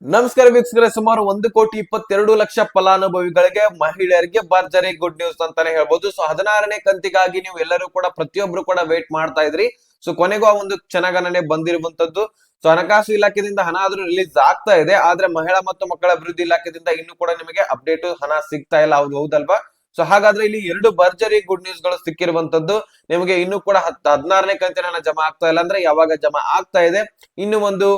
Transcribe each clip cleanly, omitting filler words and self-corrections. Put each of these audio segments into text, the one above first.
ನಮಸ್ಕಾರ ವೀಕ್ಷಕರೇ, ಸುಮಾರು 1,22,00,000 ಫಲಾನುಭವಿಗಳಿಗೆ ಮಹಿಳೆಯರಿಗೆ ಭರ್ಜರಿ ಗುಡ್ ನ್ಯೂಸ್ ಅಂತಾನೆ ಹೇಳ್ಬೋದು. ಸೊ 16ನೇ ಕಂತಿಗಾಗಿ ನೀವು ಎಲ್ಲರೂ ಕೂಡ ಪ್ರತಿಯೊಬ್ರು ಕೂಡ ವೇಟ್ ಮಾಡ್ತಾ ಇದ್ರಿ. ಸೊ ಕೊನೆಗೂ ಆ ಒಂದು ಕ್ಷಣಗಣನೆ ಬಂದಿರುವಂತದ್ದು. ಸೊ ಹಣಕಾಸು ಇಲಾಖೆಯಿಂದ ಹಣ ಆದ್ರೂ ರಿಲೀಸ್ ಆಗ್ತಾ ಇದೆ, ಆದ್ರೆ ಮಹಿಳಾ ಮತ್ತು ಮಕ್ಕಳ ಅಭಿವೃದ್ಧಿ ಇಲಾಖೆಯಿಂದ ಇನ್ನೂ ಕೂಡ ನಿಮಗೆ ಅಪ್ಡೇಟ್ ಹಣ ಸಿಗ್ತಾ ಇಲ್ಲ. ಹೌದಲ್ವಾ? ಸೊ ಹಾಗಾದ್ರೆ ಇಲ್ಲಿ ಎರಡು ಭರ್ಜರಿ ಗುಡ್ ನ್ಯೂಸ್ ಗಳು ಸಿಕ್ಕಿರುವಂತದ್ದು. ನಿಮಗೆ ಇನ್ನೂ ಕೂಡ 16ನೇ ಕಂತಿನ ಹಣ ಜಮಾ ಆಗ್ತಾ ಇಲ್ಲ ಅಂದ್ರೆ ಯಾವಾಗ ಜಮಾ ಆಗ್ತಾ ಇದೆ, ಇನ್ನು ಒಂದು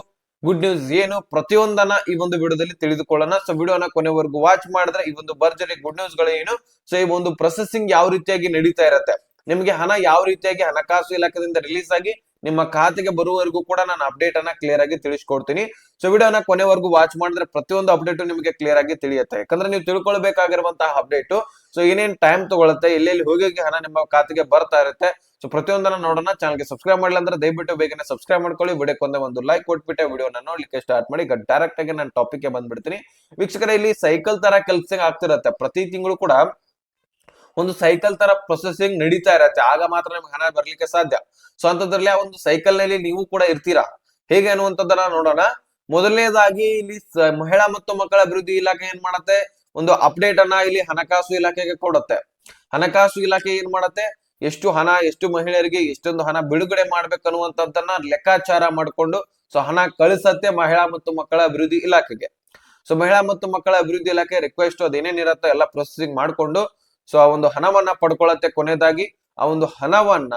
ಗುಡ್ ನ್ಯೂಸ್ ಏನು, ಪ್ರತಿಯೊಂದನ್ನ ಈ ಒಂದು ವಿಡಿಯೋದಲ್ಲಿ ತಿಳಿದುಕೊಳ್ಳೋಣ. ಸೊ ವಿಡಿಯೋನ ಕೊನೆವರೆಗೂ ವಾಚ್ ಮಾಡಿದ್ರೆ ಈ ಒಂದು ಭರ್ಜರಿ ಗುಡ್ ನ್ಯೂಸ್ ಗಳು ಏನು, ಸೊ ಈ ಒಂದು ಪ್ರೊಸೆಸಿಂಗ್ ಯಾವ ರೀತಿಯಾಗಿ ನಡೀತಾ ಇರತ್ತೆ, ನಿಮಗೆ ಹಣ ಯಾವ ರೀತಿಯಾಗಿ ಹಣಕಾಸು ಇಲಾಖೆಯಿಂದ ರಿಲೀಸ್ ಆಗಿ ನಿಮ್ಮ ಖಾತೆಗೆ ಬರುವವರೆಗೂ ಕೂಡ ನಾನು ಅಪ್ಡೇಟ್ ಅನ್ನ ಕ್ಲಿಯರ್ ಆಗಿ ತಿಳಿಸ್ಕೊಡ್ತೀನಿ. ಸೊ ವಿಡಿಯೋನ ಕೊನೆವರೆಗೂ ವಾಚ್ ಮಾಡಿದ್ರೆ ಪ್ರತಿಯೊಂದು ಅಪ್ಡೇಟ್ ನಿಮಗೆ ಕ್ಲಿಯರ್ ಆಗಿ ತಿಳಿಯುತ್ತೆ. ಯಾಕಂದ್ರೆ ನೀವು ತಿಳ್ಕೊಳ್ಬೇಕಾಗಿರುವಂತಹ ಅಪ್ಡೇಟ್ ಸೊ ಏನೇನ್ ಟೈಮ್ ತಗೊಳುತ್ತೆ, ಎಲ್ಲೆಲ್ಲಿ ಹೋಗಿ ಹಣ ನಿಮ್ಮ ಖಾತೆಗೆ ಬರ್ತಾ ಇರುತ್ತೆ, ಸೊ ಪ್ರತಿಯೊಂದನ್ನ ನೋಡೋಣ. ಚಾನಲ್ಗೆ ಸಬ್ಸ್ಕ್ರೈಬ್ ಮಾಡಿಲ್ಲ ಅಂದ್ರೆ ದಯವಿಟ್ಟು ಬೇಗನೆ ಸಬ್ಸ್ಕ್ರೈಬ್ ಮಾಡ್ಕೊಳ್ಳಿ. ವಿಡಿಯೋಕ್ಕೆ ಒಂದು ಲೈಕ್ ಕೊಟ್ಬಿಟ್ಟೆ ವಿಡಿಯೋನ ನೋಡ್ಲಿಕ್ಕೆ ಸ್ಟಾರ್ಟ್ ಮಾಡಿ. ಡೈರೆಕ್ಟ್ ಆಗಿ ನಾನು ಟಾಪಿಕ್ ಗೆ ಬಂದ್ಬಿಡ್ತೀನಿ. ವೀಕ್ಷಕರೇ, ಇಲ್ಲಿ ಸೈಕಲ್ ತರ ಕೆಲಸ ಆಗ್ತಿರತ್ತೆ. ಪ್ರತಿ ತಿಂಗಳು ಕೂಡ ಒಂದು ಸೈಕಲ್ ತರ ಪ್ರೊಸೆಸಿಂಗ್ ನಡೀತಾ ಇರತ್ತೆ, ಆಗ ಮಾತ್ರ ನಿಮ್ಗೆ ಹಣ ಬರ್ಲಿಕ್ಕೆ ಸಾಧ್ಯ. ಸೊ ಅಂತದ್ರಲ್ಲಿ ಆ ಒಂದು ಸೈಕಲ್ ನಲ್ಲಿ ನೀವು ಕೂಡ ಇರ್ತೀರಾ. ಹೇಗೆ ಅನ್ನುವಂಥದ್ದನ್ನ ನೋಡೋಣ. ಮೊದಲನೇದಾಗಿ ಇಲ್ಲಿ ಮಹಿಳಾ ಮತ್ತು ಮಕ್ಕಳ ಅಭಿವೃದ್ಧಿ ಇಲಾಖೆ ಏನ್ ಮಾಡತ್ತೆ, ಒಂದು ಅಪ್ಡೇಟ್ ಅನ್ನ ಇಲ್ಲಿ ಹಣಕಾಸು ಇಲಾಖೆಗೆ ಕೊಡುತ್ತೆ. ಹಣಕಾಸು ಇಲಾಖೆ ಏನ್ ಮಾಡತ್ತೆ, ಎಷ್ಟು ಹಣ, ಎಷ್ಟು ಮಹಿಳೆಯರಿಗೆ ಎಷ್ಟೊಂದು ಹಣ ಬಿಡುಗಡೆ ಮಾಡ್ಬೇಕನ್ನುವಂಥದ್ದನ್ನ ಲೆಕ್ಕಾಚಾರ ಮಾಡಿಕೊಂಡು ಸೊ ಹಣ ಕಳಿಸತ್ತೆ ಮಹಿಳಾ ಮತ್ತು ಮಕ್ಕಳ ಅಭಿವೃದ್ಧಿ ಇಲಾಖೆಗೆ. ಸೊ ಮಹಿಳಾ ಮತ್ತು ಮಕ್ಕಳ ಅಭಿವೃದ್ಧಿ ಇಲಾಖೆ ರಿಕ್ವೆಸ್ಟ್ ಅದೇನೇನಿರತ್ತೋ ಎಲ್ಲ ಪ್ರೊಸೆಸಿಂಗ್ ಮಾಡ್ಕೊಂಡು ಸೊ ಆ ಒಂದು ಹಣವನ್ನ ಪಡ್ಕೊಳತ್ತೆ. ಕೊನೆಯದಾಗಿ ಆ ಒಂದು ಹಣವನ್ನ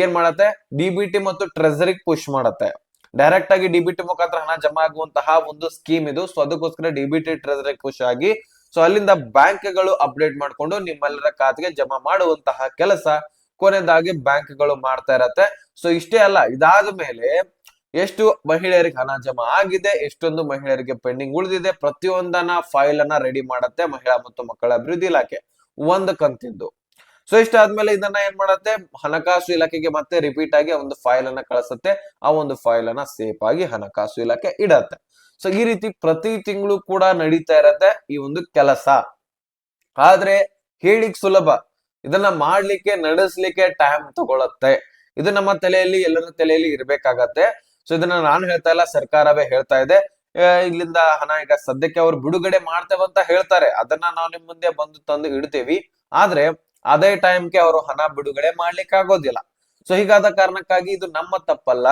ಏನ್ ಮಾಡತ್ತೆ, ಡಿಬಿಟಿ ಮತ್ತು ಟ್ರೆಸರಿಗೆ ಪುಷ್ ಮಾಡತ್ತೆ. ಡೈರೆಕ್ಟ್ ಆಗಿ ಡಿಬಿಟಿ ಮುಖಾಂತರ ಹಣ ಜಮಾ ಆಗುವಂತಹ ಒಂದು ಸ್ಕೀಮ್ ಇದು. ಸೊ ಅದಕ್ಕೋಸ್ಕರ ಡಿಬಿಟಿ ಟ್ರೆಸರಿಗೆ ಪುಷ್ ಆಗಿ ಸೊ ಅಲ್ಲಿಂದ ಬ್ಯಾಂಕ್ಗಳು ಅಪ್ಡೇಟ್ ಮಾಡ್ಕೊಂಡು ನಿಮ್ಮೆಲ್ಲರ ಖಾತೆಗೆ ಜಮಾ ಮಾಡುವಂತಹ ಕೆಲಸ ಕೊನೆಯದಾಗಿ ಬ್ಯಾಂಕ್ಗಳು ಮಾಡ್ತಾ ಇರತ್ತೆ. ಸೊ ಇಷ್ಟೇ ಅಲ್ಲ, ಇದಾದ ಮೇಲೆ ಎಷ್ಟು ಮಹಿಳೆಯರಿಗೆ ಹಣ ಜಮಾ ಆಗಿದೆ, ಎಷ್ಟೊಂದು ಮಹಿಳೆಯರಿಗೆ ಪೆಂಡಿಂಗ್ ಉಳಿದಿದೆ, ಪ್ರತಿಯೊಂದನ್ನ ಫೈಲ್ ಅನ್ನ ರೆಡಿ ಮಾಡತ್ತೆ ಮಹಿಳಾ ಮತ್ತು ಮಕ್ಕಳ ಅಭಿವೃದ್ಧಿ ಇಲಾಖೆ ಒಂದು ಕಂತಿದ್ದು. ಸೊ ಇಷ್ಟಾದ್ಮೇಲೆ ಇದನ್ನ ಏನ್ ಮಾಡತ್ತೆ, ಹಣಕಾಸು ಇಲಾಖೆಗೆ ಮತ್ತೆ ರಿಪೀಟ್ ಆಗಿ ಒಂದು ಫೈಲ್ ಅನ್ನ ಕಳಿಸುತ್ತೆ. ಆ ಒಂದು ಫೈಲ್ ಅನ್ನ ಸೇಫ್ ಆಗಿ ಹಣಕಾಸು ಇಲಾಖೆ ಇಡತ್ತೆ. ಸೊ ಈ ರೀತಿ ಪ್ರತಿ ತಿಂಗಳು ಕೂಡ ನಡೀತಾ ಇರತ್ತೆ ಈ ಒಂದು ಕೆಲಸ. ಆದ್ರೆ ಹೇಳಿಕ್ ಸುಲಭ, ಇದನ್ನ ಮಾಡ್ಲಿಕ್ಕೆ ನಡೆಸ್ಲಿಕ್ಕೆ ಟೈಮ್ ತಗೊಳತ್ತೆ. ಇದು ನಮ್ಮ ತಲೆಯಲ್ಲಿ, ಎಲ್ಲರ ತಲೆಯಲ್ಲಿ ಇರ್ಬೇಕಾಗತ್ತೆ. ಸೊ ಇದನ್ನ ನಾನು ಹೇಳ್ತಾ ಇಲ್ಲ, ಸರ್ಕಾರವೇ ಹೇಳ್ತಾ ಇದೆ. ಇಲ್ಲಿಂದ ಹಣ ಈಗ ಸದ್ಯಕ್ಕೆ ಅವ್ರು ಬಿಡುಗಡೆ ಮಾಡ್ತೇವೆ ಅಂತ ಹೇಳ್ತಾರೆ, ಅದನ್ನ ನಾವು ನಿಮ್ ಮುಂದೆ ಬಂದು ತಂದು ಇಡ್ತೇವಿ. ಆದ್ರೆ ಅದೇ ಟೈಮ್ಗೆ ಅವರು ಹಣ ಬಿಡುಗಡೆ ಮಾಡ್ಲಿಕ್ಕೆ ಆಗೋದಿಲ್ಲ. ಸೊ ಹೀಗಾದ ಕಾರಣಕ್ಕಾಗಿ ಇದು ನಮ್ಮ ತಪ್ಪಲ್ಲ,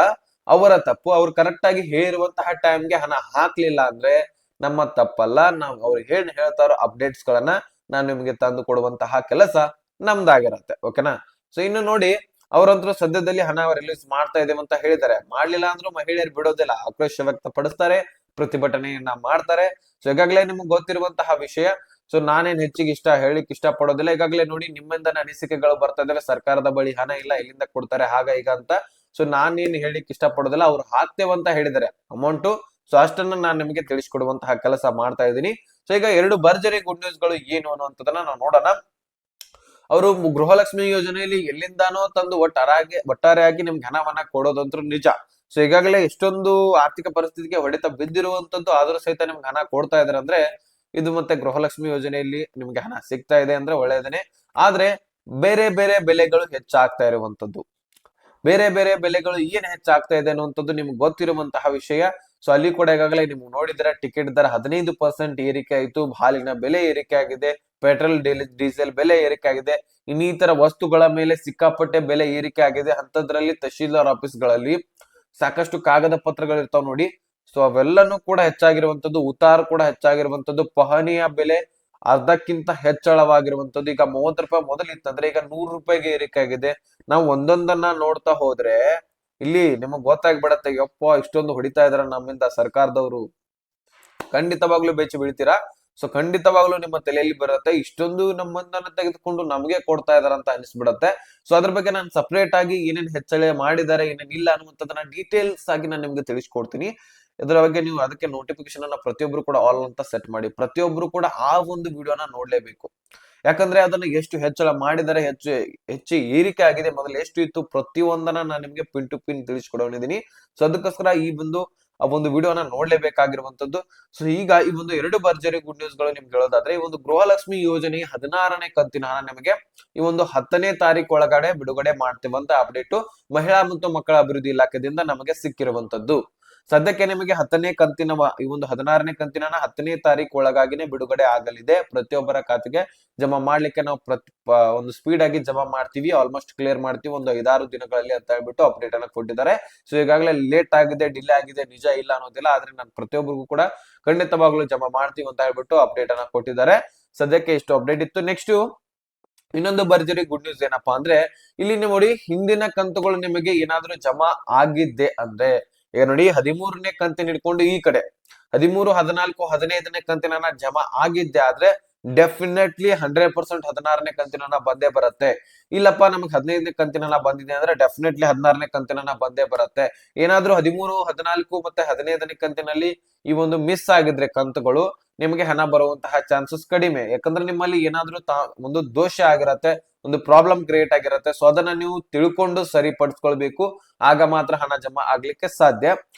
ಅವರ ತಪ್ಪು. ಅವ್ರು ಕರೆಕ್ಟ್ ಆಗಿ ಹೇಳಿರುವಂತಹ ಟೈಮ್ಗೆ ಹಣ ಹಾಕ್ಲಿಲ್ಲ ಅಂದ್ರೆ ನಮ್ಮ ತಪ್ಪಲ್ಲ. ನಾವು ಅವ್ರಿಗೆ ಹೇಳ್ತಾರೋ ಅಪ್ಡೇಟ್ಸ್ ಗಳನ್ನ ನಾನು ನಿಮ್ಗೆ ತಂದು ಕೊಡುವಂತಹ ಕೆಲಸ ನಮ್ದಾಗಿರತ್ತೆ. ಓಕೆನಾ? ಸೊ ಇನ್ನು ನೋಡಿ, ಅವರಂತರೂ ಸದ್ಯದಲ್ಲಿ ಹಣ ರಿಲೀಸ್ ಮಾಡ್ತಾ ಇದ್ದೇವೆ ಅಂತ ಹೇಳಿದ್ದಾರೆ. ಮಾಡ್ಲಿಲ್ಲ ಅಂದ್ರೂ ಮಹಿಳೆಯರು ಬಿಡೋದಿಲ್ಲ, ಆಕ್ರೋಶ ವ್ಯಕ್ತಪಡಿಸ್ತಾರೆ, ಪ್ರತಿಭಟನೆಯನ್ನ ಮಾಡ್ತಾರೆ. ಸೊ ಈಗಾಗಲೇ ನಿಮ್ಗೆ ಗೊತ್ತಿರುವಂತಹ ವಿಷಯ. ಸೊ ನಾನೇನ್ ಹೆಚ್ಚಿಗೆ ಹೇಳಿಕ್ ಇಷ್ಟ ಪಡೋದಿಲ್ಲ. ಈಗಾಗಲೇ ನೋಡಿ, ನಿಮ್ಮಿಂದ ಅನಿಸಿಕೆಗಳು ಬರ್ತಾ ಇದಾವೆ, ಸರ್ಕಾರದ ಬಳಿ ಹಣ ಇಲ್ಲ, ಎಲ್ಲಿಂದ ಕೊಡ್ತಾರೆ, ಹಾಗ ಈಗ ಅಂತ. ಸೊ ನಾನೇನ್ ಹೇಳಿಕ್ ಇಷ್ಟ ಪಡೋದಿಲ್ಲ, ಅವ್ರು ಹಾಕ್ತೇವಂತ ಹೇಳಿದ್ದಾರೆ ಅಮೌಂಟ್. ಸೊ ಅಷ್ಟನ್ನ ನಾನು ನಿಮಗೆ ತಿಳಿಸ್ಕೊಡುವಂತಹ ಕೆಲಸ ಮಾಡ್ತಾ ಇದ್ದೀನಿ. ಸೊ ಈಗ ಎರಡು ಭರ್ಜರಿ ಗುಡ್ ನ್ಯೂಸ್ ಗಳು ಏನು ಅನ್ನುವಂಥದ್ದನ್ನ ನಾವು ನೋಡೋಣ. ಅವರು ಗೃಹಲಕ್ಷ್ಮಿ ಯೋಜನೆಯಲ್ಲಿ ಎಲ್ಲಿಂದಾನೋ ತಂದು ಒಟ್ಟಾರೆಯಾಗಿ ನಿಮ್ಗೆ ಹಣವನ್ನ ಕೊಡೋದಂತೂ ನಿಜ. ಸೊ ಈಗಾಗಲೇ ಎಷ್ಟೊಂದು ಆರ್ಥಿಕ ಪರಿಸ್ಥಿತಿಗೆ ಹೊಡೆತ ಬಿದ್ದಿರುವಂತದ್ದು, ಆದ್ರೂ ಸಹಿತ ನಿಮ್ಗೆ ಹಣ ಕೊಡ್ತಾ ಇದಾರೆ ಅಂದ್ರೆ ಇದು ಮತ್ತೆ ಗೃಹಲಕ್ಷ್ಮಿ ಯೋಜನೆಯಲ್ಲಿ ನಿಮ್ಗೆ ಹಣ ಸಿಗ್ತಾ ಇದೆ ಅಂದ್ರೆ ಒಳ್ಳೇದೇನೆ. ಆದ್ರೆ ಬೇರೆ ಬೇರೆ ಬೆಲೆಗಳು ಹೆಚ್ಚಾಗ್ತಾ ಇರುವಂತದ್ದು, ಬೇರೆ ಬೇರೆ ಬೆಲೆಗಳು ಏನ್ ಹೆಚ್ಚಾಗ್ತಾ ಇದೆ ಅನ್ನುವಂಥದ್ದು ನಿಮ್ಗೆ ಗೊತ್ತಿರುವಂತಹ ವಿಷಯ. ಸೊ ಅಲ್ಲಿ ಕೂಡ ಈಗಾಗಲೇ ನೀವು ನೋಡಿದ್ರೆ ಟಿಕೆಟ್ ದರ 15% ಏರಿಕೆ ಆಯಿತು, ಹಾಲಿನ ಬೆಲೆ ಏರಿಕೆ ಆಗಿದೆ, ಪೆಟ್ರೋಲ್ ಡೀಸೆಲ್ ಬೆಲೆ ಏರಿಕೆ ಆಗಿದೆ, ಇನ್ನಿತರ ವಸ್ತುಗಳ ಮೇಲೆ ಸಿಕ್ಕಾಪಟ್ಟೆ ಬೆಲೆ ಏರಿಕೆ ಆಗಿದೆ. ಅಂತದ್ರಲ್ಲಿ ತಹಶೀಲ್ದಾರ್ ಆಫೀಸ್ಗಳಲ್ಲಿ ಸಾಕಷ್ಟು ಕಾಗದ ಪತ್ರಗಳು ಇರ್ತಾವ ನೋಡಿ. ಸೊ ಅವೆಲ್ಲನೂ ಕೂಡ ಹೆಚ್ಚಾಗಿರುವಂತದ್ದು, ಉತ್ತಾರ ಕೂಡ ಹೆಚ್ಚಾಗಿರುವಂತದ್ದು, ಪಹಣಿಯ ಬೆಲೆ ಅರ್ಧಕ್ಕಿಂತ ಹೆಚ್ಚಳವಾಗಿರುವಂತದ್ದು. ಈಗ 30 ರೂಪಾಯಿ ಮೊದಲಿತ್ತಂದ್ರೆ ಈಗ 100 ರೂಪಾಯಿಗೆ ಏರಿಕೆ ಆಗಿದೆ. ನಾವು ಒಂದೊಂದನ್ನ ನೋಡ್ತಾ ಹೋದ್ರೆ ಇಲ್ಲಿ ನಿಮಗ್ ಗೊತ್ತಾಗ್ಬಿಡತ್ತೆ, ಯಪ್ಪ ಇಷ್ಟೊಂದು ಹೊಡಿತಾ ಇದಾರ ನಮ್ಮಿಂದ ಸರ್ಕಾರದವರು. ಖಂಡಿತವಾಗ್ಲೂ ಬೆಚ್ಚಿ ಬೀಳ್ತೀರಾ. ಸೊ ಖಂಡಿತವಾಗ್ಲೂ ನಿಮ್ಮ ತಲೆಯಲ್ಲಿ ಬರುತ್ತೆ, ಇಷ್ಟೊಂದು ನಮ್ಮಂದನ್ನ ತೆಗೆದುಕೊಂಡು ನಮಗೆ ಕೊಡ್ತಾ ಇದಾರ ಅಂತ ಅನಿಸ್ಬಿಡತ್ತೆ. ಸೊ ಅದ್ರ ಬಗ್ಗೆ ನಾನು ಸಪರೇಟ್ ಆಗಿ ಏನೇನ್ ಹೆಚ್ಚಳ ಮಾಡಿದ್ದಾರೆ, ಏನೇನ್ ಇಲ್ಲ ಅನ್ನುವಂಥದ್ದನ್ನ ಡೀಟೇಲ್ಸ್ ಆಗಿ ನಾನು ನಿಮ್ಗೆ ತಿಳಿಸ್ಕೊಡ್ತೀನಿ. ಇದರ ಬಗ್ಗೆ ನೀವು ಅದಕ್ಕೆ ನೋಟಿಫಿಕೇಶನ್ ಅನ್ನ ಪ್ರತಿಯೊಬ್ರು ಕೂಡ ಆಲ್ ಅಂತ ಸೆಟ್ ಮಾಡಿ. ಪ್ರತಿಯೊಬ್ರು ಕೂಡ ಆ ಒಂದು ವಿಡಿಯೋನ ನೋಡ್ಲೇಬೇಕು. ಯಾಕಂದ್ರೆ ಅದನ್ನ ಎಷ್ಟು ಹೆಚ್ಚಳ ಮಾಡಿದರೆ, ಹೆಚ್ಚು ಏರಿಕೆ ಆಗಿದೆ, ಮೊದಲು ಎಷ್ಟು ಇತ್ತು, ಪ್ರತಿಯೊಂದನ್ನ ನಾನು ನಿಮ್ಗೆ ಪಿನ್ ಟು ಪಿನ್ ತಿಳಿಸ್ಕೊಡೋನಿದ್ದೀನಿ. ಸೊ ಅದಕ್ಕೋಸ್ಕರ ಈ ಆ ಒಂದು ವಿಡಿಯೋನ ನೋಡ್ಲೇಬೇಕಾಗಿರುವಂತದ್ದು. ಸೊ ಈಗ ಈ ಒಂದು ಎರಡು ಭರ್ಜರಿ ಗುಡ್ ನ್ಯೂಸ್ ಗಳು ನಿಮ್ಗೆ ಹೇಳೋದಾದ್ರೆ, ಈ ಒಂದು ಗೃಹಲಕ್ಷ್ಮಿ ಯೋಜನೆ 16ನೇ ಕಂತಿನ ಹಣ ನಿಮಗೆ ಈ ಒಂದು 10ನೇ ತಾರೀಕು ಒಳಗಡೆ ಬಿಡುಗಡೆ ಮಾಡ್ತೇವಂತ ಅಪ್ಡೇಟ್ ಮಹಿಳಾ ಮತ್ತು ಮಕ್ಕಳ ಅಭಿವೃದ್ಧಿ ಇಲಾಖೆಯಿಂದ ನಮಗೆ ಸಿಕ್ಕಿರುವಂತದ್ದು. ಸದ್ಯಕ್ಕೆ ನಿಮಗೆ 10ನೇ ಕಂತಿನ ಈ ಒಂದು 16ನೇ ಕಂತಿನ 10ನೇ ತಾರೀಕು ಒಳಗಾಗಿನೇ ಬಿಡುಗಡೆ ಆಗಲಿದೆ. ಪ್ರತಿಯೊಬ್ಬರ ಖಾತೆಗೆ ಜಮಾ ಮಾಡ್ಲಿಕ್ಕೆ ನಾವು ಒಂದು ಸ್ಪೀಡ್ ಆಗಿ ಜಮಾ ಮಾಡ್ತೀವಿ, ಆಲ್ಮೋಸ್ಟ್ ಕ್ಲಿಯರ್ ಮಾಡ್ತೀವಿ ಒಂದು 5-6 ದಿನಗಳಲ್ಲಿ ಅಂತ ಹೇಳ್ಬಿಟ್ಟು ಅಪ್ಡೇಟ್ ಅನ್ನ ಕೊಟ್ಟಿದ್ದಾರೆ. ಸೊ ಈಗಾಗಲೇ ಲೇಟ್ ಆಗಿದೆ, ಡಿಲೇ ಆಗಿದೆ, ನಿಜ ಇಲ್ಲ ಅನ್ನೋದಿಲ್ಲ, ಆದ್ರೆ ನಾನು ಪ್ರತಿಯೊಬ್ಬರಿಗೂ ಕೂಡ ಖಂಡಿತವಾಗ್ಲೂ ಜಮಾ ಮಾಡ್ತೀವಿ ಅಂತ ಹೇಳ್ಬಿಟ್ಟು ಅಪ್ಡೇಟ್ ಅನ್ನ ಕೊಟ್ಟಿದ್ದಾರೆ. ಸದ್ಯಕ್ಕೆ ಇಷ್ಟು ಅಪ್ಡೇಟ್ ಇತ್ತು. ನೆಕ್ಸ್ಟ್ ಇನ್ನೊಂದು ಭರ್ಜರಿ ಗುಡ್ ನ್ಯೂಸ್ ಏನಪ್ಪಾ ಅಂದ್ರೆ, ಇಲ್ಲಿ ನೋಡಿ ಹಿಂದಿನ ಕಂತುಗಳು ನಿಮಗೆ ಏನಾದ್ರೂ ಜಮಾ ಆಗಿದ್ದೆ ಅಂದ್ರೆ, ಈಗ ನೋಡಿ 13ನೇ ಕಂತಿನ ಹಿಡ್ಕೊಂಡು ಈ ಕಡೆ 13, 14, 15ನೇ ಕಂತಿನ ಜಮಾ ಆಗಿದ್ದೆ ಆದ್ರೆ ಡೆಫಿನೆಟ್ಲಿ 100% 16ನೇ ಕಂತಿನ ಬಂದೇ ಬರುತ್ತೆ. ಇಲ್ಲಪ್ಪ ನಮಗೆ 15ನೇ ಕಂತಿನ ಬಂದಿದೆ ಅಂದ್ರೆ ಡೆಫಿನೆಟ್ಲಿ 16ನೇ ಕಂತಿನ ಬಂದೇ ಬರುತ್ತೆ. ಏನಾದ್ರೂ 13, 14 ಮತ್ತೆ 15ನೇ ಕಂತಿನಲ್ಲಿ ಈ ಒಂದು ಮಿಸ್ ಆಗಿದ್ರೆ ಕಂತುಗಳು, ನಿಮಗೆ ಹಣ ಬರುವಂತಹ ಚಾನ್ಸಸ್ ಕಡಿಮೆ. ಯಾಕಂದ್ರೆ ನಿಮ್ಮಲ್ಲಿ ಏನಾದ್ರೂ ಒಂದು ದೋಷ ಆಗಿರತ್ತೆ, ಒಂದು ಪ್ರಾಬ್ಲಮ್ ಕ್ರಿಯೇಟ್ ಆಗಿರತ್ತೆ. ಸೊ ಅದನ್ನ ನೀವು ತಿಳ್ಕೊಂಡು ಸರಿಪಡಿಸ್ಕೊಳ್ಬೇಕು, ಆಗ ಮಾತ್ರ ಹಣ ಜಮಾ ಆಗ್ಲಿಕ್ಕೆ ಸಾಧ್ಯ.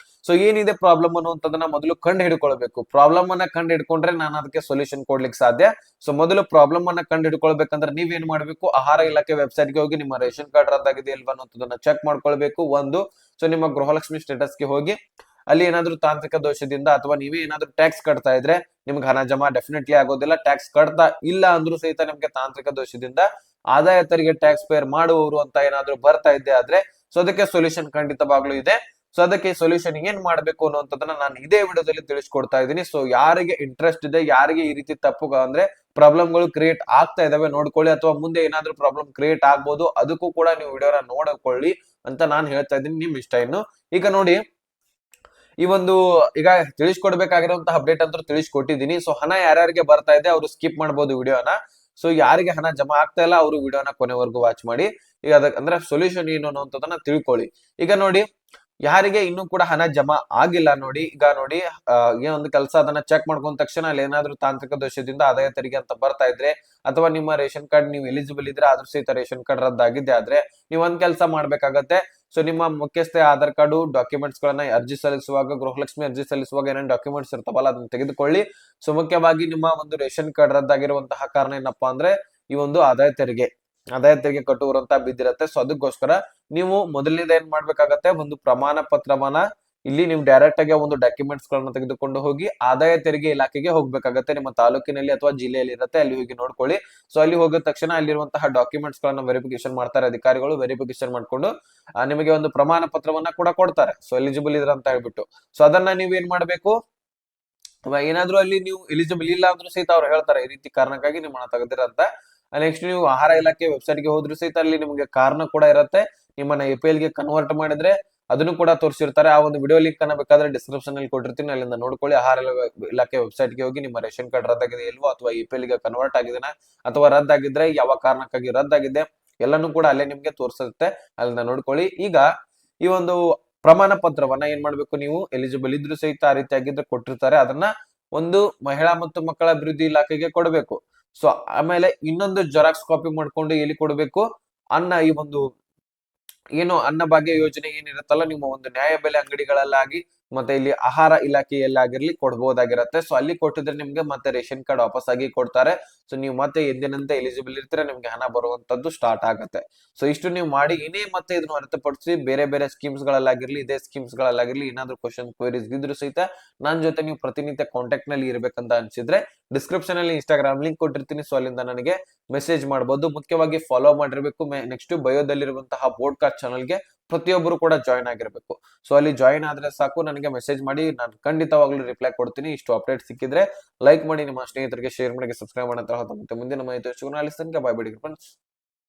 ಸೊ ಏನಿದೆ ಪ್ರಾಬ್ಲಮ್ ಅನ್ನುವಂಥದ್ದನ್ನ ಮೊದಲು ಕಂಡು ಹಿಡ್ಕೊಳ್ಬೇಕು. ಪ್ರಾಬ್ಲಮ್ ಅನ್ನ ಕಂಡು ಹಿಡ್ಕೊಂಡ್ರೆ ನಾನು ಅದಕ್ಕೆ ಸೊಲ್ಯೂಷನ್ ಕೊಡ್ಲಿಕ್ಕೆ ಸಾಧ್ಯ. ಸೊ ಮೊದಲು ಪ್ರಾಬ್ಲಮ್ ಅನ್ನ ಕಂಡು ಹಿಡ್ಕೊಳ್ಬೇಕಂದ್ರೆ ನೀವೇನ್ ಮಾಡ್ಬೇಕು, ಆಹಾರ ಇಲಾಖೆ ವೆಬ್ಸೈಟ್ ಗೆ ಹೋಗಿ ನಿಮ್ಮ ರೇಷನ್ ಕಾರ್ಡ್ ರದ್ದಾಗಿದೆ ಇಲ್ವಾ ಅನ್ನೋದನ್ನ ಚೆಕ್ ಮಾಡ್ಕೊಳ್ಬೇಕು ಒಂದು. ಸೊ ನಿಮ್ಮ ಗೃಹಲಕ್ಷ್ಮಿ ಸ್ಟೇಟಸ್ ಗೆ ಹೋಗಿ ಅಲ್ಲಿ ಏನಾದ್ರೂ ತಾಂತ್ರಿಕ ದೋಷದಿಂದ ಅಥವಾ ನೀವೇ ಏನಾದ್ರೂ ಟ್ಯಾಕ್ಸ್ ಕಟ್ತಾ ಇದ್ರೆ ನಿಮ್ಗೆ ಹಣ ಜಮಾ ಡೆಫಿನೆಟ್ಲಿ ಆಗೋದಿಲ್ಲ. ಟ್ಯಾಕ್ಸ್ ಕಟ್ತಾ ಇಲ್ಲ ಅಂದ್ರೂ ಸಹಿತ ನಿಮ್ಗೆ ತಾಂತ್ರಿಕ ದೋಷದಿಂದ ಆದಾಯ ತೆರಿಗೆ ಟ್ಯಾಕ್ಸ್ ಪೇರ್ ಮಾಡುವವರು ಅಂತ ಏನಾದ್ರೂ ಬರ್ತಾ ಇದ್ದೆ ಆದ್ರೆ, ಸೊ ಅದಕ್ಕೆ ಸೊಲ್ಯೂಷನ್ ಖಂಡಿತವಾಗ್ಲೂ ಇದೆ. ಸೊ ಅದಕ್ಕೆ ಸೊಲ್ಯೂಷನ್ ಏನ್ ಮಾಡ್ಬೇಕು ಅನ್ನುವಂಥದ್ದನ್ನ ನಾನು ಇದೇ ವಿಡಿಯೋದಲ್ಲಿ ತಿಳಿಸ್ಕೊಡ್ತಾ ಇದ್ದೀನಿ. ಸೊ ಯಾರಿಗೆ ಇಂಟ್ರೆಸ್ಟ್ ಇದೆ, ಯಾರಿಗೆ ಈ ರೀತಿ ತಪ್ಪು ಅಂದ್ರೆ ಪ್ರಾಬ್ಲಮ್ಗಳು ಕ್ರಿಯೇಟ್ ಆಗ್ತಾ ಇದಾವೆ ನೋಡ್ಕೊಳ್ಳಿ, ಅಥವಾ ಮುಂದೆ ಏನಾದ್ರೂ ಪ್ರಾಬ್ಲಮ್ ಕ್ರಿಯೇಟ್ ಆಗ್ಬೋದು, ಅದಕ್ಕೂ ಕೂಡ ನೀವು ವಿಡಿಯೋನ ನೋಡ್ಕೊಳ್ಳಿ ಅಂತ ನಾನು ಹೇಳ್ತಾ ಇದ್ದೀನಿ. ನಿಮ್ ಇಷ್ಟ. ಇನ್ನು ಈಗ ನೋಡಿ, ಈ ಒಂದು ಈಗ ತಿಳಿಸ್ಕೊಡ್ಬೇಕಾಗಿರುವಂತಹ ಅಪ್ಡೇಟ್ ಅಂತೂ ತಿಳಿಸ್ಕೊಟ್ಟಿದ್ದೀನಿ. ಸೊ ಹಣ ಯಾರ್ಯಾರಿಗೆ ಬರ್ತಾ ಇದೆ ಅವರು ಸ್ಕಿಪ್ ಮಾಡ್ಬೋದು ವಿಡಿಯೋನ. ಸೊ ಯಾರಿಗೆ ಹಣ ಜಮಾ ಆಗ್ತಾ ಇಲ್ಲ ಅವರು ವಿಡಿಯೋನ ಕೊನೆವರೆಗೂ ವಾಚ್ ಮಾಡಿ. ಈಗ ಅದಕ್ಕೆ ಅಂದ್ರೆ ಸೊಲ್ಯೂಷನ್ ಏನು ಅನ್ನೋದನ್ನ ತಿಳ್ಕೊಳ್ಳಿ. ಈಗ ನೋಡಿ, ಯಾರಿಗೆ ಇನ್ನೂ ಕೂಡ ಹಣ ಜಮಾ ಆಗಿಲ್ಲ ನೋಡಿ, ಈಗ ನೋಡಿ ಏನೊಂದು ಕೆಲಸ, ಅದನ್ನ ಚೆಕ್ ಮಾಡ್ಕೊಂಡ ತಕ್ಷಣ ಅಲ್ಲಿ ಏನಾದ್ರೂ ತಾಂತ್ರಿಕ ದೋಷದಿಂದ ಆದಾಯ ತೆರಿಗೆ ಅಂತ ಬರ್ತಾ ಇದ್ರೆ, ಅಥವಾ ನಿಮ್ಮ ರೇಷನ್ ಕಾರ್ಡ್ ನೀವು ಎಲಿಜಿಬಲ್ ಇದ್ರೆ ಆದ್ರೂ ಸಹಿತ ರೇಷನ್ ಕಾರ್ಡ್ ರದ್ದಾಗಿದ್ದೆ ಆದ್ರೆ ನೀವು ಒಂದ್ ಕೆಲಸ ಮಾಡ್ಬೇಕಾಗತ್ತೆ. ಸೊ ನಿಮ್ಮ ಮುಖ್ಯಸ್ಥೆ ಆಧಾರ್ ಕಾರ್ಡು ಡಾಕ್ಯುಮೆಂಟ್ಸ್ ಗಳನ್ನ ಅರ್ಜಿ ಸಲ್ಲಿಸುವಾಗ, ಗೃಹಲಕ್ಷ್ಮಿ ಅರ್ಜಿ ಸಲ್ಲಿಸುವಾಗ ಏನೇನು ಡಾಕ್ಯುಮೆಂಟ್ಸ್ ಇರ್ತಾವಲ್ಲ ಅದನ್ನ ತೆಗೆದುಕೊಳ್ಳಿ. ಸೊ ಮುಖ್ಯವಾಗಿ ನಿಮ್ಮ ಒಂದು ರೇಷನ್ ಕಾರ್ಡ್ ರದ್ದಾಗಿರುವಂತಹ ಕಾರಣ ಏನಪ್ಪಾ ಅಂದ್ರೆ ಈ ಒಂದು ಆದಾಯ ತೆರಿಗೆ ಕಟ್ಟುವಂತ ಬಿದ್ದಿರತ್ತೆ. ಸೊ ಅದಕ್ಕೋಸ್ಕರ ನೀವು ಮೊದಲನೇದ ಏನ್ ಮಾಡ್ಬೇಕಾಗತ್ತೆ, ಒಂದು ಪ್ರಮಾಣ ಪತ್ರವನ್ನ ಇಲ್ಲಿ ನೀವು ಡೈರೆಕ್ಟ್ ಆಗಿ ಒಂದು ಡಾಕ್ಯುಮೆಂಟ್ಸ್ ಗಳನ್ನ ತೆಗೆದುಕೊಂಡು ಹೋಗಿ ಆದಾಯ ತೆರಿಗೆ ಇಲಾಖೆಗೆ ಹೋಗ್ಬೇಕಾಗತ್ತೆ. ನಿಮ್ಮ ತಾಲೂಕಿನಲ್ಲಿ ಅಥವಾ ಜಿಲ್ಲೆಯಲ್ಲಿ ಇರುತ್ತೆ, ಅಲ್ಲಿ ಹೋಗಿ ನೋಡ್ಕೊಳ್ಳಿ. ಸೊ ಅಲ್ಲಿ ಹೋಗಿದ ತಕ್ಷಣ ಅಲ್ಲಿರುವಂತಹ ಡಾಕ್ಯುಮೆಂಟ್ಸ್ ಗಳನ್ನ ವೆರಿಫಿಕೇಶನ್ ಮಾಡ್ತಾರೆ ಅಧಿಕಾರಿಗಳು. ವೆರಿಫಿಕೇಶನ್ ಮಾಡ್ಕೊಂಡು ನಿಮಗೆ ಒಂದು ಪ್ರಮಾಣ ಪತ್ರವನ್ನ ಕೂಡ ಕೊಡ್ತಾರೆ, ಸೊ ಎಲಿಜಿಬಲ್ ಇದ್ರ ಅಂತ ಹೇಳ್ಬಿಟ್ಟು. ಸೊ ಅದನ್ನ ನೀವ್ ಏನ್ ಮಾಡ್ಬೇಕು, ಏನಾದ್ರೂ ಅಲ್ಲಿ ನೀವು ಎಲಿಜಿಬಲ್ ಇಲ್ಲ ಅಂದ್ರೂ ಸಹಿತ ಅವ್ರು ಹೇಳ್ತಾರೆ ಈ ರೀತಿ ಕಾರಣಕ್ಕಾಗಿ ನಿಮ್ಮ ಹಣ ತೆಗೆದಿರಂತ. ನೆಕ್ಸ್ಟ್ ನೀವು ಆಹಾರ ಇಲಾಖೆ ವೆಬ್ಸೈಟ್ ಗೆ ಹೋದ್ರು ಸಹಿತ ಅಲ್ಲಿ ನಿಮಗೆ ಕಾರಣ ಕೂಡ ಇರುತ್ತೆ. ನಿಮ್ಮನ್ನ APL ಗೆ ಕನ್ವರ್ಟ್ ಮಾಡಿದ್ರೆ ಅದನ್ನು ಕೂಡ ತೋರಿಸಿರ್ತಾರೆ. ಆ ಒಂದು ವಿಡಿಯೋ ಲಿಂಕ್ ಅನ್ನ ಬೇಕಾದ್ರೆ ಡಿಸ್ಕ್ರಿಪ್ಷನ್ ಅಲ್ಲಿ ಕೊಟ್ಟಿರ್ತೀನಿ, ಅಲ್ಲಿಂದ ನೋಡ್ಕೊಳ್ಳಿ. ಆಹಾರ ಇಲಾಖೆ ವೆಬ್ಸೈಟ್ ಗೆ ಹೋಗಿ ನಿಮ್ಮ ರೇಷನ್ ಕಾರ್ಡ್ ರದ್ದಾಗಿದೆ ಇಲ್ವೋ, ಅಥವಾ APL ಗೆ ಕನ್ವರ್ಟ್ ಆಗಿದೆನಾ, ಅಥವಾ ರದ್ದಾಗಿದ್ರೆ ಯಾವ ಕಾರಣಕ್ಕಾಗಿ ರದ್ದಾಗಿದೆ ಎಲ್ಲಾನು ಕೂಡ ಅಲ್ಲೇ ನಿಮ್ಗೆ ತೋರಿಸುತ್ತೆ, ಅಲ್ಲಿಂದ ನೋಡ್ಕೊಳ್ಳಿ. ಈಗ ಈ ಒಂದು ಪ್ರಮಾಣ ಪತ್ರವನ್ನ ಏನ್ ಮಾಡ್ಬೇಕು, ನೀವು ಎಲಿಜಿಬಲ್ ಇದ್ರು ಸಹಿತ ಆ ರೀತಿ ಆಗಿದ್ರೆ ಕೊಟ್ಟಿರ್ತಾರೆ, ಅದನ್ನ ಒಂದು ಮಹಿಳಾ ಮತ್ತು ಮಕ್ಕಳ ಅಭಿವೃದ್ಧಿ ಇಲಾಖೆಗೆ ಕೊಡಬೇಕು. ಸೊ ಆಮೇಲೆ ಇನ್ನೊಂದು ಜೆರಾಕ್ಸ್ ಕಾಪಿ ಮಾಡ್ಕೊಂಡು ಎಲ್ಲಿ ಕೊಡಬೇಕು, ಈ ಒಂದು ಏನು ಅನ್ನಭಾಗ್ಯ ಯೋಜನೆ ಏನಿರುತ್ತಲ್ಲ, ನಿಮ್ಮ ಒಂದು ನ್ಯಾಯಬೆಲೆ ಅಂಗಡಿಗಳಲ್ಲಾಗಿ ಮತ್ತೆ ಇಲ್ಲಿ ಆಹಾರ ಇಲಾಖೆಯಲ್ಲಾಗಿರ್ಲಿ ಕೊಡ್ಬೋದಾಗಿರತ್ತೆ. ಸೊ ಅಲ್ಲಿ ಕೊಟ್ಟಿದ್ರೆ ನಿಮ್ಗೆ ಮತ್ತೆ ರೇಷನ್ ಕಾರ್ಡ್ ವಾಪಸ್ ಆಗಿ ಕೊಡ್ತಾರೆ. ಸೊ ನೀವು ಮತ್ತೆ ಎಂದಿನಂತೆ ಎಲಿಜಿಬಲ್ ಇರ್ತೀರಾ, ನಿಮ್ಗೆ ಹಣ ಬರುವಂತದ್ದು ಸ್ಟಾರ್ಟ್ ಆಗತ್ತೆ. ಸೊ ಇಷ್ಟು ನೀವು ಮಾಡಿ ಇನ್ನೇ ಮತ್ತೆ ಇದನ್ನು ಹೊರತುಪಡಿಸಿ ಬೇರೆ ಬೇರೆ ಸ್ಕೀಮ್ಸ್ ಗಳಲ್ಲಾಗಿರ್ಲಿ, ಇದೇ ಸ್ಕೀಮ್ಸ್ ಗಳಲ್ಲಾಗಿರ್ಲಿ ಏನಾದ್ರು ಕ್ವಶನ್ ಕ್ವೈರೀಸ್ ಇದ್ರು ಸಹಿತ ನನ್ನ ಜೊತೆ ನೀವು ಪ್ರತಿನಿತ್ಯ ಕಾಂಟ್ಯಾಕ್ಟ್ ನಲ್ಲಿ ಇರ್ಬೇಕಂತ ಅನ್ಸಿದ್ರೆ ಡಿಸ್ಕ್ರಿಪ್ಷನ್ ಅಲ್ಲಿ ಇನ್ಸ್ಟಾಗ್ರಾಮ್ ಲಿಂಕ್ ಕೊಟ್ಟಿರ್ತೀನಿ. ಸೊ ಅಲ್ಲಿಂದ ನನಗೆ ಮೆಸೇಜ್ ಮಾಡಬಹುದು. ಮುಖ್ಯವಾಗಿ ಫಾಲೋ ಮಾಡಿರ್ಬೇಕು. ನೆಕ್ಸ್ಟ್ ಬಯೋದಲ್ಲಿರುವಂತಹ ಬೋಡ್ಕಾಸ್ಟ್ ಚಾನಲ್ಗೆ ಪ್ರತಿಯೊಬ್ಬರು ಕೂಡ ಜಾಯ್ನ್ ಆಗಿರ್ಬೇಕು. ಸೊ ಅಲ್ಲಿ ಜಾಯ್ನ್ ಆದ್ರೆ ಸಾಕು, ನನಗೆ ಮೆಸೇಜ್ ಮಾಡಿ, ನಾನು ಖಂಡಿತವಾಗ್ಲೂ ರಿಪ್ಲೈ ಕೊಡ್ತೀನಿ. ಇಷ್ಟು ಅಪ್ಡೇಟ್ ಸಿಕ್ಕಿದ್ರೆ ಲೈಕ್ ಮಾಡಿ, ನಿಮ್ಮ ಸ್ನೇಹಿತರಿಗೆ ಶೇರ್ ಮಾಡಿ, ಸಬ್ಸ್ಕ್ರೈಬ್ ಮಾಡಂತ ಮತ್ತೆ ಮುಂದಿನ ಮಾಹಿತಿ ಬಾಯ್ ಬಿಡಿ ಫ್ರೆಂಡ್ಸ್.